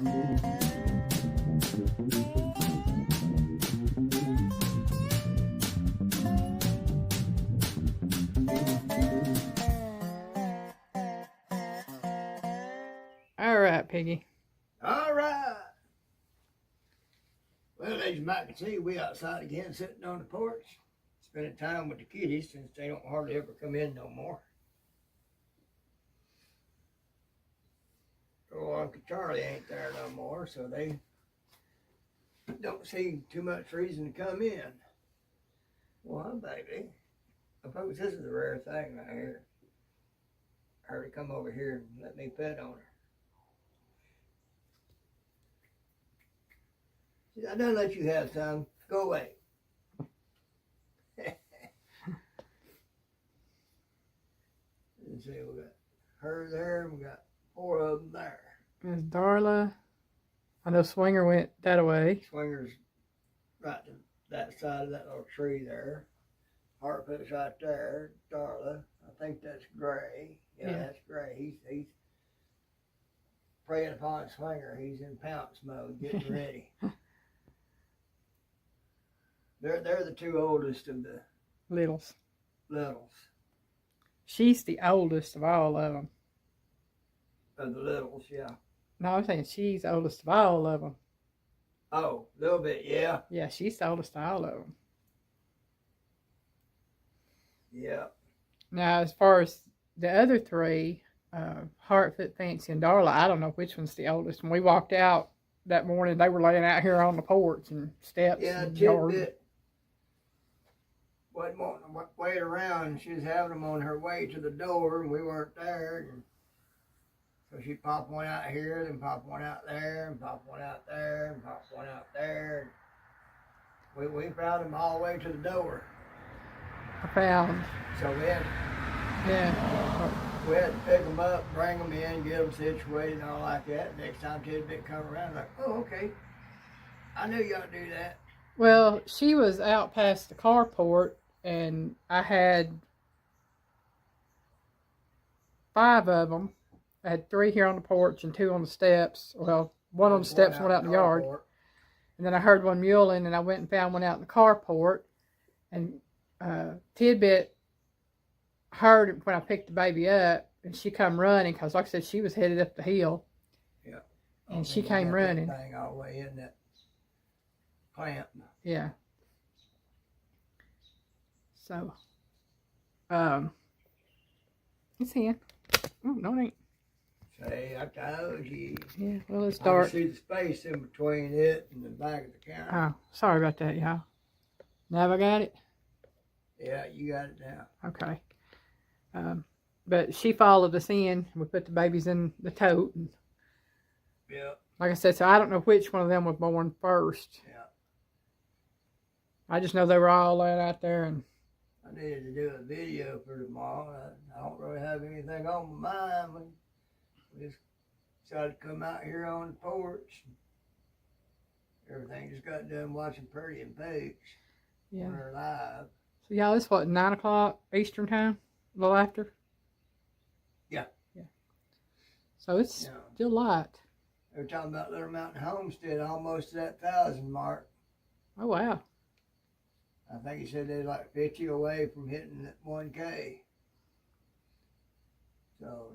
All right, Piggy. All right. Well, as you might see, we outside again, sitting on the porch, spending time with the kitties since they don't hardly ever come in no more. Oh, Uncle Charlie ain't there no more, so they don't see too much reason to come in. Well, baby, I suppose this is a rare thing right here. Her to come over here and let me pet on her. I don't let you have some. Go away. Let's see, we got her there, and we got 4 of them there. There's Darla. I know Swinger went that way. Swinger's right to that side of that little tree there. Hartfoot's right there. Darla. I think that's Gray. Yeah, that's Gray. He's preying upon Swinger. He's in pounce mode, getting ready. They're the 2 oldest of the Littles. She's the oldest of all of them. Of the littles, yeah. No, I'm saying she's the oldest of all of them. Oh, a little bit, yeah. Yeah, she's the oldest of all of them. Yeah. Now, as far as the other 3, Hartfoot, Fancy, and Darla, I don't know which one's the oldest. When we walked out that morning, they were laying out here on the porch and steps and yard. Tidbit wasn't wanting to wait around. She was having them on her way to the door, and we weren't there. And so she popped one out here, then popped one out there, and popped one out there, and popped one out there. And we found them all the way to the door. I found. So we had to pick them up, bring them in, get them situated and all like that. Next time Tidbit come around, like, oh, okay. I knew y'all do that. Well, she was out past the carport, and I had 5 of them. I had 3 here on the porch and 2 on the steps. Well, one on the steps, one out in the yard. And then I heard one mewling, and I went and found one out in the carport. And Tidbit heard it when I picked the baby up, and she come running, because like I said, she was headed up the hill. Yeah. And she came running. That thing all the way in that plant. Yeah. So, it's in. Oh, no, it ain't. Say, I told you. Yeah, well, it's dark. I see the space in between it and the back of the counter. Oh, sorry about that, y'all. Now have I got it? Yeah, you got it now. Okay. But she followed us in. We put the babies in the tote. And yeah. Like I said, so I don't know which one of them was born first. Yeah. I just know they were all laying out there. And I needed to do a video for tomorrow. I don't really have anything on my mind. We just decided to come out here on the porch. Everything just got done watching Purdy and Pooch. Yeah. When they're live. So y'all, it's what, 9 o'clock Eastern time? A little after? Yeah. Yeah. So it's still light. They were talking about Little Mountain Homestead almost to that 1,000 mark. Oh, wow. I think he said they're like 50 away from hitting that 1K. So,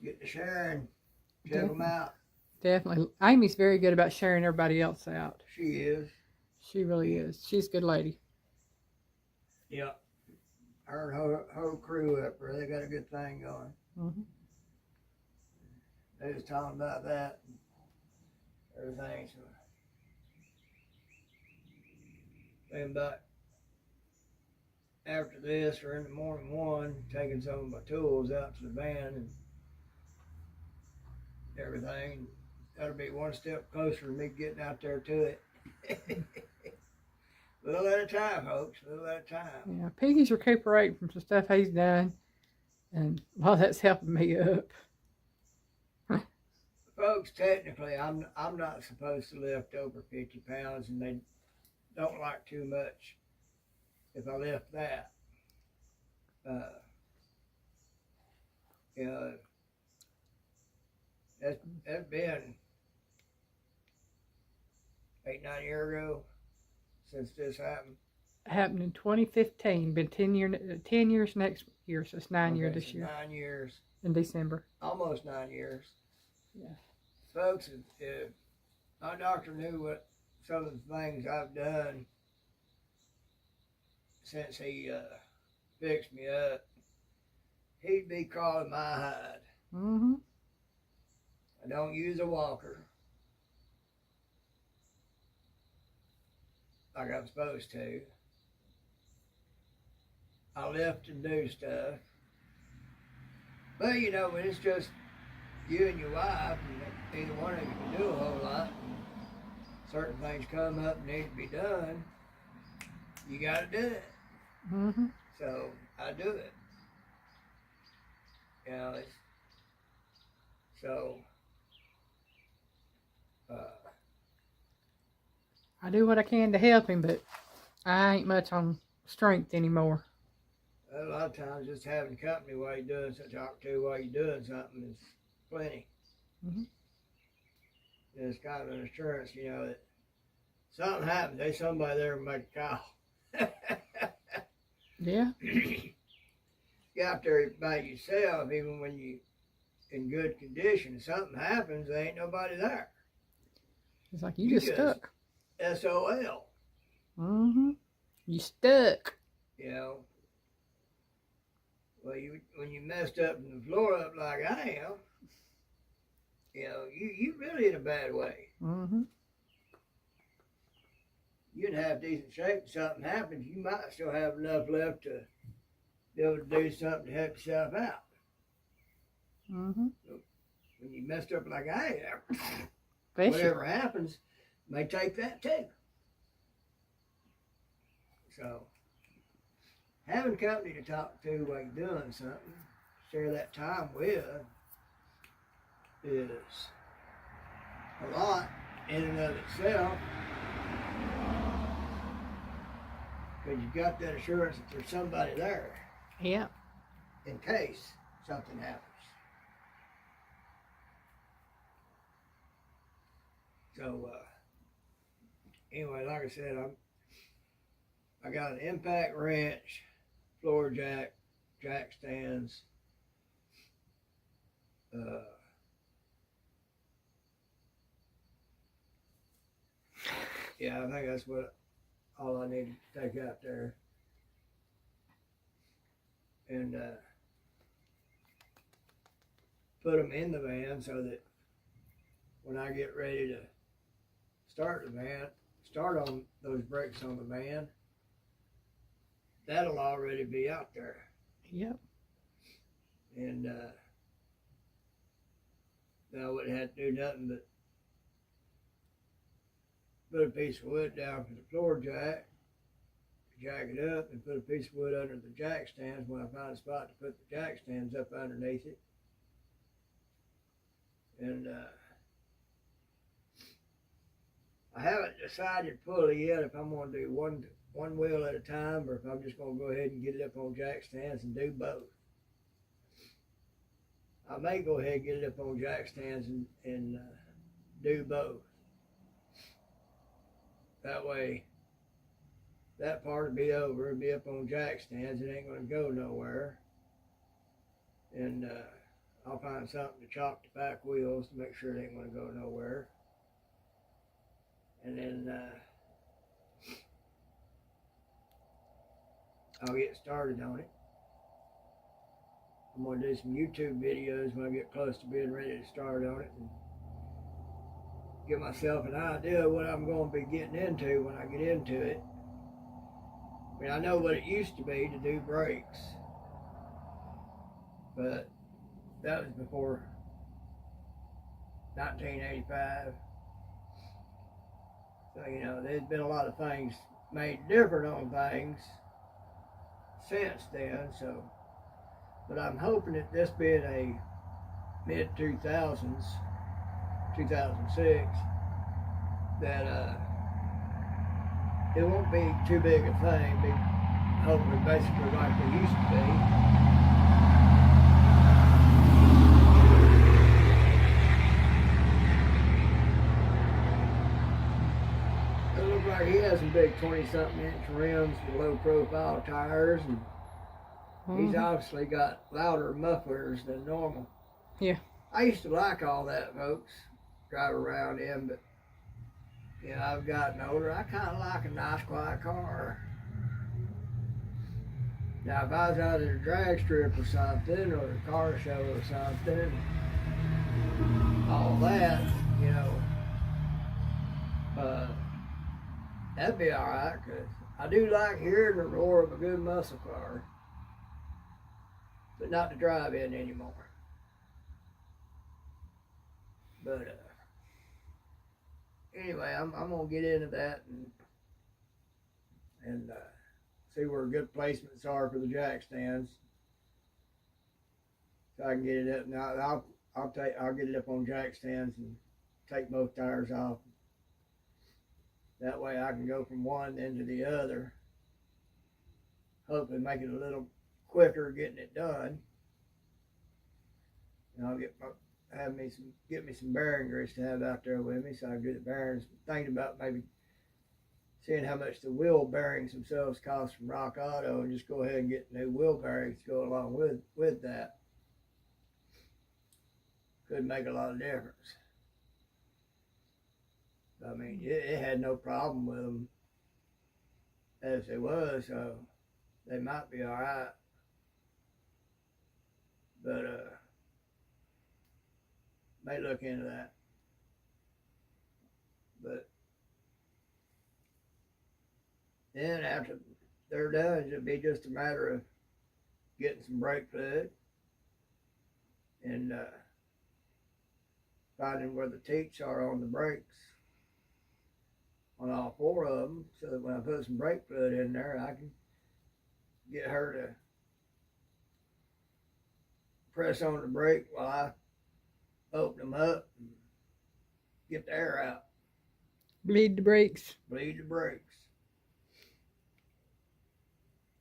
get to sharing. Check them out. Definitely. Amy's very good about sharing everybody else out. She is. She really is. She's a good lady. Yeah. Her and whole crew up there, they got a good thing going. Mm-hmm. They was talking about that and everything. So, thinking about after this or in the morning one, taking some of my tools out to the van and everything. That'll be one step closer to me getting out there to it. A little at a time, folks. A little at a time. Yeah, Piggy's recuperating from some stuff he's done, and a lot of that's helping me up. Folks, technically, I'm not supposed to lift over 50 pounds, and they don't like too much if I lift that. That's been 8-9 years ago since this happened. Happened in 2015. Been 10 years next year, so it's 9 years this year. 9 years. In December. Almost 9 years. Yeah. Folks, if my doctor knew what some of the things I've done since he fixed me up, he'd be calling my hide. Mm-hmm. I don't use a walker like I'm supposed to. I lift and do stuff. But you know, when it's just you and your wife, and either one of you can do a whole lot, and certain things come up and need to be done, you gotta do it. Mm-hmm. So I do it. You know, it's so I do what I can to help him, but I ain't much on strength anymore. a lot of times just having company while you're doing something, talk to while you're doing something is plenty. Mm-hmm. And it's kind of an assurance, you know, that something happens, there's somebody there to make a call. Yeah. You out there by yourself, even when you in good condition, if something happens, there ain't nobody there. It's like you just stuck. SOL. Mm-hmm. You stuck. You know. Well, when you messed up and the floor up like I am, you know, you really in a bad way. Mm-hmm. You'd have decent shape. If something happens, you might still have enough left to be able to do something to help yourself out. Mm-hmm. So when you messed up like I am, Bless whatever happens, may take that too. So having company to talk to while you're doing something, share that time with, is a lot in and of itself. Because you've got that assurance that there's somebody there. Yeah. In case something happens. So, anyway, like I said, I got an impact wrench, floor jack stands, yeah, I think that's all I need to take out there. And put them in the van so that when I get ready to start on those brakes on the van, that'll already be out there. Yep. And then I wouldn't have to do nothing but put a piece of wood down for the floor jack it up, and put a piece of wood under the jack stands when I find a spot to put the jack stands up underneath it. And I haven't decided fully yet if I'm going to do one wheel at a time, or if I'm just going to go ahead and get it up on jack stands and do both. I may go ahead and get it up on jack stands and do both. That way, that part will be over. It'll be up on jack stands. It ain't going to go nowhere. And I'll find something to chalk the back wheels to make sure it ain't going to go nowhere. And then I'll get started on it. I'm going to do some YouTube videos when I get close to being ready to start on it, and give myself an idea of what I'm going to be getting into when I get into it. I mean, I know what it used to be to do brakes, but that was before 1985. So, you know, there's been a lot of things made different on things since then. So, but I'm hoping that this being a mid-2000s, 2006, that it won't be too big a thing. Be hopefully basically like they used to be. some big 20-something inch rims with low profile tires, and he's obviously got louder mufflers than normal. Yeah. I used to like all that, folks, drive around in, but you know, I've gotten older. I kind of like a nice, quiet car. Now, if I was out at a drag strip or something, or a car show or something, all that, you know, that'd be all right, because I do like hearing the roar of a good muscle car, but not to drive in anymore. But anyway, I'm gonna get into that and see where good placements are for the jack stands, so I can get it up. Now I'll get it up on jack stands and take both tires off. That way I can go from one end to the other. Hopefully make it a little quicker getting it done. And I'll get me some bearing grease to have out there with me, so I can do the bearings. Thinking about maybe seeing how much the wheel bearings themselves cost from Rock Auto, and just go ahead and get new wheel bearings to go along with that. Could make a lot of difference. I mean, it had no problem with them as it was, so they might be all right. But may look into that. But then after they're done, it'll be just a matter of getting some brake fluid and finding where the teats are on the brakes on all four of them, so that when I put some brake fluid in there, I can get her to press on the brake while I open them up and get the air out. Bleed the brakes. Bleed the brakes.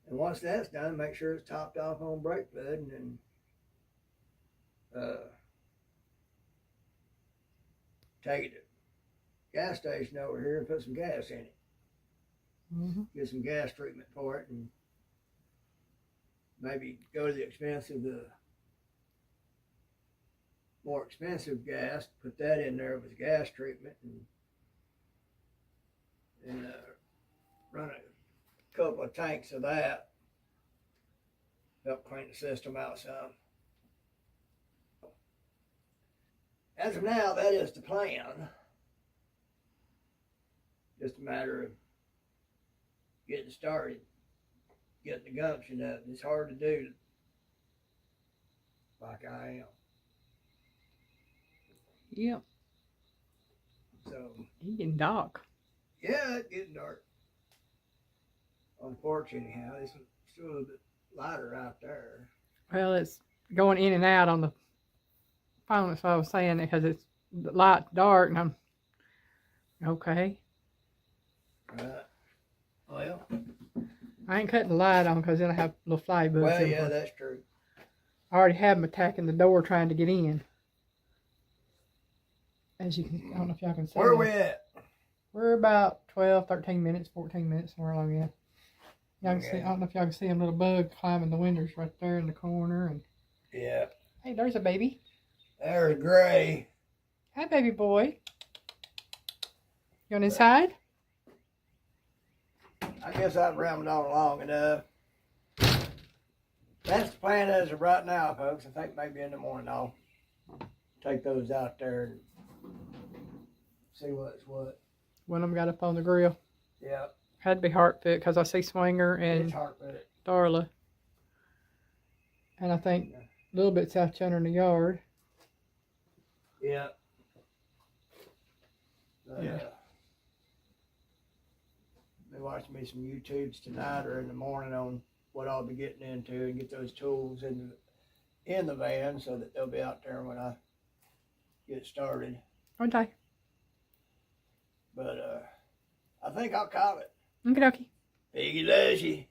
And once that's done, make sure it's topped off on brake fluid, and then take it to the gas station over here and put some gas in it. Get some gas treatment for it, and maybe go to the expense of the more expensive gas, put that in there with gas treatment, and run a couple of tanks of that. Help clean the system out some. As of now, that is the plan. Just a matter of getting started, getting the gumption up. It's hard to do like I am. Yep. So it's getting dark. Yeah, it's getting dark. On the porch anyhow. It's still a little bit lighter out there. Well, it's going in and out on the phone, that's what I was saying, because it's light, dark, and I'm okay. Well, I ain't cutting the light on because then I have little fly bugs. Well, yeah, that's true. I already have them attacking the door trying to get in. As you can, I don't know if y'all can see. Where are we at? We're about 12, 13 minutes, 14 minutes, somewhere along there. Y'all can see, I don't know if y'all can see a little bug climbing the windows right there in the corner. And yeah. Hey, there's a baby. There's Gray. Hi, baby boy. You going inside? I guess I've rambled on long enough. That's the plan as of right now, folks. I think maybe in the morning I'll take those out there and see what's what. One of them got up on the grill. Yeah. Had to be Hartford because I see Swinger and Darla. And I think a little bit South Chandler in the yard. Yeah. Yeah. Be watching me some YouTubes tonight or in the morning on what I'll be getting into and get those tools in the van so that they'll be out there when I get started. Okay. But I think I'll call it. Okie dokie. Piggy loves you.